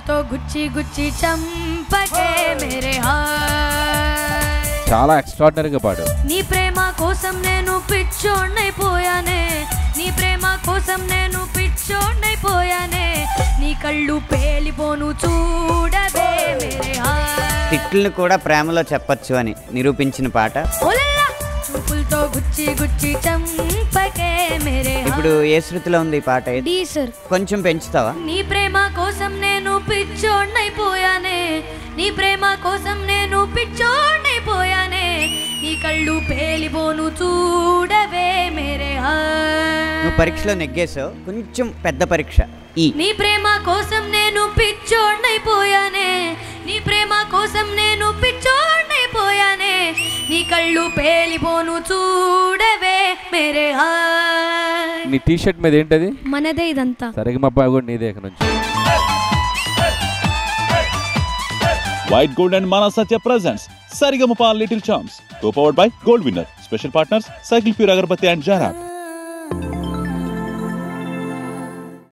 చూపులతో గుచ్చి గుచ్చి చంపకే మేరే హాయ్. చాలా ఎక్స్ట్రాడినరీగా పాడు. నీ ప్రేమ కోసం నేను పిచ్చోడ్నైపోయానే, నీ ప్రేమ కోసం నేను పిచ్చోడ్నైపోయానే, నీ కళ్ళు పేలిపోను చూడవే మేరే హాయ్. తిట్లను కూడా ప్రేమలో చెప్పచ్చు అని నిరూపించిన పాట. చూపులతో గుచ్చి గుచ్చి చంపకే మేరే హాయ్. ఇప్పుడు ఏ శృతిలో ఉంది ఈ పాట? డి సర్. కొంచెం పెంచుతావా? నీ ప్రేమ కోసం నేను పిచ్చోడ్నైపోయానే, నీ ప్రేమ కోసం నేను పిచ్చోడ్నైపోయానే, నీ కళ్ళు పేలిపోను చూడవే మేరే హాయ్. నువ్వు పరీక్షలో నెగ్గేసావు, కొంచెం పెద్ద పరీక్ష. ఈ నీ ప్రేమ కోసం నేను పిచ్చోడ్నైపోయానే, నీ ప్రేమ కోసం నేను పిచ్చోడ్నైపోయానే, నీ కళ్ళు పేలిపోను చూడవే మేరే హాయ్. నీ టీ షర్ట్ మీద ఏంటది? మనదే ఇదంతా. సరిగమప్ప కూడా నీదే ఇక నుంచి. White Gold and Mana Satya presents Sarigama Little Charms, co-powered by Gold Winner. Special partners Cycle Pure Agarbatti and Jara.